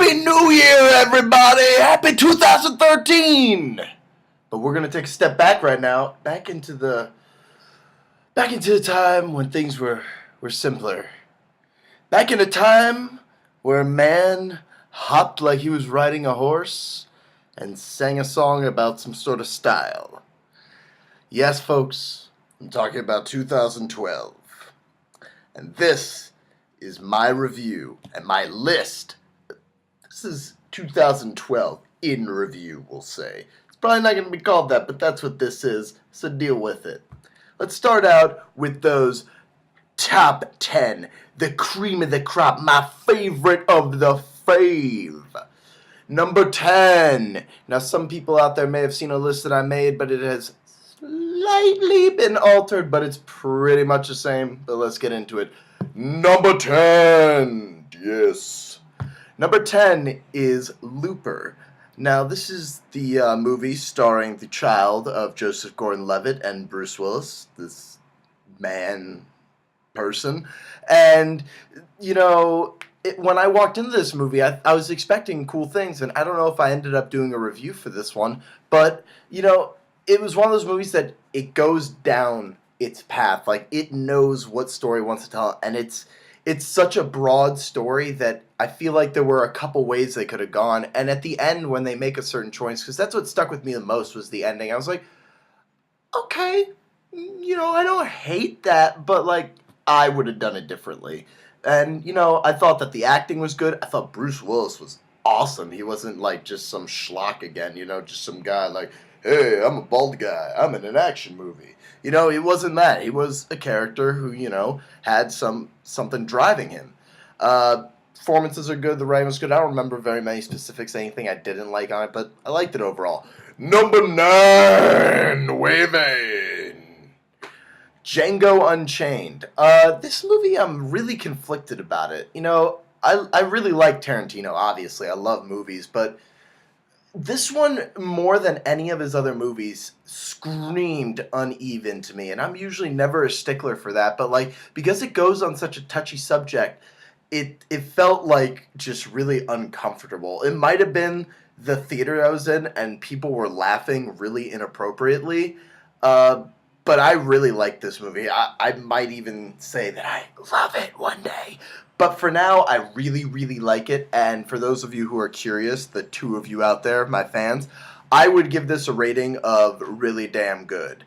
Happy New Year, everybody! Happy 2013! But we're gonna take a step back right now, back into the time when things were simpler. Back in a time where a man hopped like he was riding a horse and sang a song about some sort of style. Yes, folks, I'm talking about 2012. And this is my review and my list. This is 2012 in review, we'll say. It's probably not going to be called that, but that's what this is, so deal with it. Let's start out with those top 10, the cream of the crop, my favorite of the fave. Number 10. Now, some people out there may have seen a list that I made, but it has slightly been altered, but it's pretty much the same. But let's get into it. Number 10. Yes. Number 10 is Looper. Now, this is the movie starring the child of Joseph Gordon-Levitt and Bruce Willis, this person. And, when I walked into this movie, I was expecting cool things, and I don't know if I ended up doing a review for this one, but, it was one of those movies that it goes down its path. Like, it knows what story it wants to tell, and it's such a broad story that I feel like there were a couple ways they could have gone. And at the end, when they make a certain choice, because that's what stuck with me the most was the ending. I was like, okay, I don't hate that, but, I would have done it differently. And, I thought that the acting was good. I thought Bruce Willis was awesome. He wasn't, just some schlock again, just some guy hey, I'm a bald guy. I'm in an action movie. It wasn't that. He was a character who, had something driving him. Performances are good. The writing was good. I don't remember very many specifics, anything I didn't like on it, but I liked it overall. Number 9, waving. Django Unchained. This movie, I'm really conflicted about it. I really like Tarantino, obviously. I love movies, but this one, more than any of his other movies, screamed uneven to me. And I'm usually never a stickler for that. But, because it goes on such a touchy subject, it felt, just really uncomfortable. It might have been the theater I was in and people were laughing really inappropriately. But I really like this movie. I might even say that I love it one day. But for now, I really, really like it. And for those of you who are curious, the two of you out there, my fans, I would give this a rating of really damn good.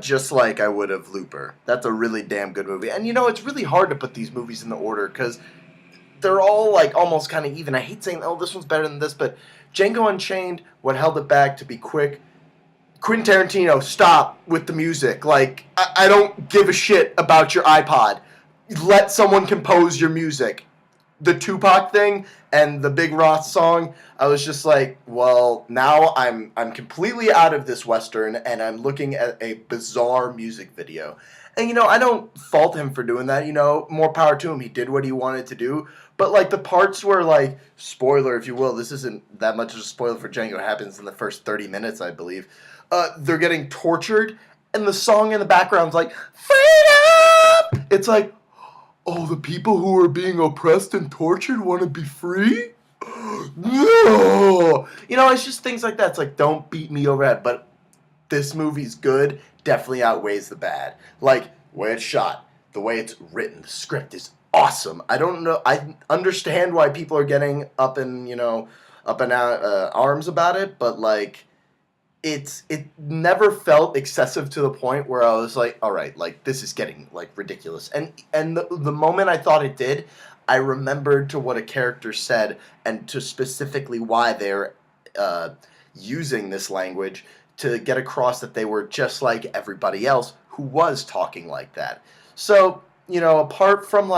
Just like I would of Looper. That's a really damn good movie. And it's really hard to put these movies in the order because they're all almost kind of even. I hate saying, oh, this one's better than this, but Django Unchained, what held it back, to be quick, Quentin Tarantino, stop with the music. I don't give a shit about your iPod. Let someone compose your music. The Tupac thing and the Big Roth song, I was just well, now I'm completely out of this Western and I'm looking at a bizarre music video. And, I don't fault him for doing that. More power to him. He did what he wanted to do. But, the parts where, spoiler, if you will, this isn't that much of a spoiler for Django. It happens in the first 30 minutes, I believe. They're getting tortured, and the song in the background's freedom! It's oh, the people who are being oppressed and tortured want to be free? No! It's just things like that. It's don't beat me over head. But this movie's good definitely outweighs the bad. The way it's shot, the way it's written, the script is awesome. I don't know. I understand why people are getting up and out arms about it, but it never felt excessive to the point where I was all right, this is getting ridiculous. And the moment I thought it did, I remembered to what a character said and to specifically why they're using this language to get across that they were just like everybody else who was talking like that. So, apart from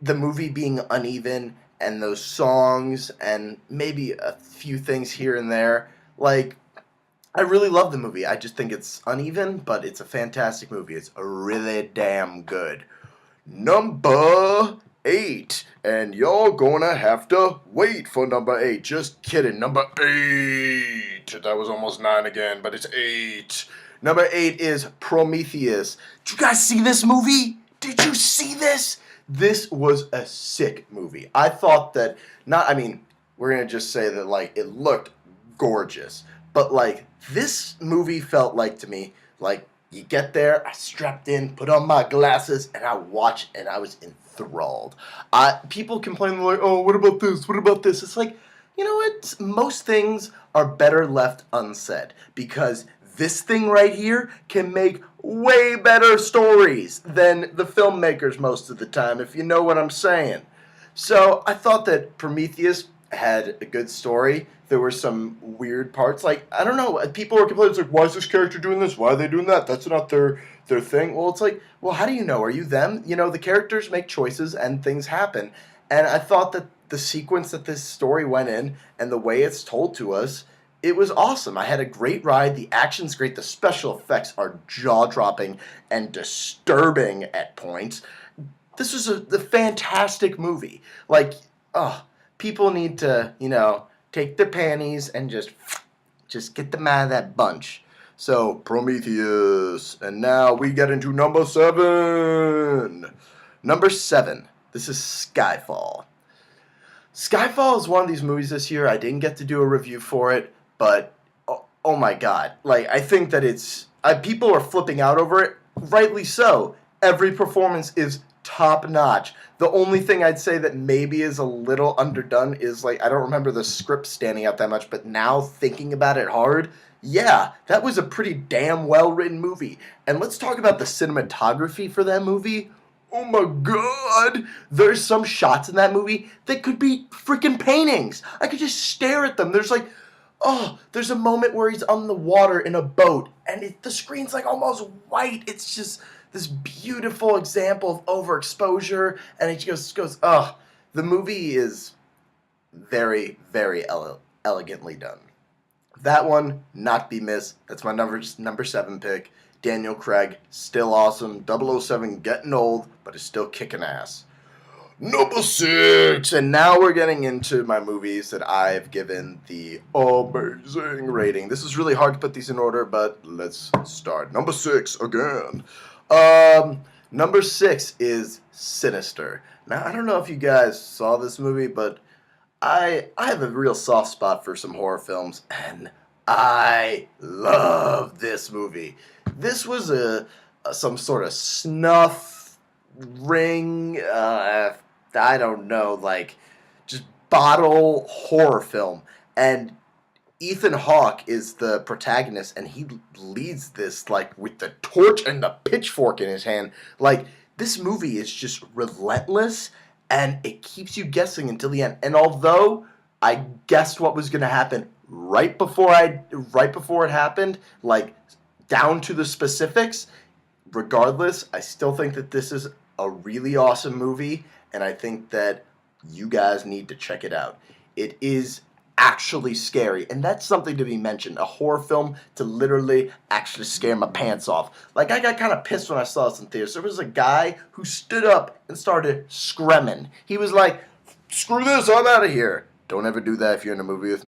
the movie being uneven and those songs and maybe a few things here and there, I really love the movie. I just think it's uneven, but it's a fantastic movie. It's really damn good. Number 8. And you're gonna have to wait for number 8. Just kidding. Number 8. That was almost 9 again, but it's 8. Number 8 is Prometheus. Did you guys see this movie? Did you see this? This was a sick movie. I thought that, we're gonna just say that like it looked gorgeous. But like this movie felt like to me like you get there, I strapped in, put on my glasses, and I watched, and I was enthralled. People complain like, "Oh, what about this? What about this?" It's like, you know what? Most things are better left unsaid because this thing right here can make way better stories than the filmmakers most of the time, if you know what I'm saying. So I thought that Prometheus had a good story. There were some weird parts. Like, I don't know, people were complaining, it's like, why is this character doing this? Why are they doing that? That's not their thing. Well, it's like, well, how do you know? Are you them? You know, the characters make choices and things happen. And I thought that the sequence that this story went in and the way it's told to us, it was awesome. I had a great ride. The action's great. The special effects are jaw-dropping and disturbing at points. This was the fantastic movie. Like, oh, people need to, take their panties and just get them out of that bunch. So, Prometheus. And now we get into number 7. Number 7. This is Skyfall. Skyfall is one of these movies this year. I didn't get to do a review for it, but oh my god. Like, I think that it's... people are flipping out over it. Rightly so. Every performance is top notch. The only thing I'd say that maybe is a little underdone is, like, I don't remember the script standing out that much, but now thinking about it hard, yeah, that was a pretty damn well-written movie. And let's talk about the cinematography for that movie. Oh my god! There's some shots in that movie that could be freaking paintings. I could just stare at them. There's like, there's a moment where he's on the water in a boat, and the screen's like almost white. It's just this beautiful example of overexposure, and it just goes, the movie is very, very elegantly done. That one, not be missed. That's my number 7 pick. Daniel Craig, still awesome. 007 getting old, but is still kicking ass. Number 6! And now we're getting into my movies that I've given the amazing rating. This is really hard to put these in order, but let's start. Number 6 again. Number 6 is Sinister. Now, I don't know if you guys saw this movie, but I have a real soft spot for some horror films, and I love this movie. This was some sort of snuff ring, I don't know, like just bottle horror film. And Ethan Hawke is the protagonist, and he leads this like with the torch and the pitchfork in his hand. Like, this movie is just relentless, and it keeps you guessing until the end. And although I guessed what was going to happen right before it happened, like down to the specifics, regardless, I still think that this is a really awesome movie, and I think that you guys need to check it out. It is actually scary, and that's something to be mentioned. A horror film to literally actually scare my pants off. Like, I got kind of pissed when I saw this in theaters. There was a guy who stood up and started screaming. He was like, "Screw this, I'm out of here." Don't ever do that if you're in a movie with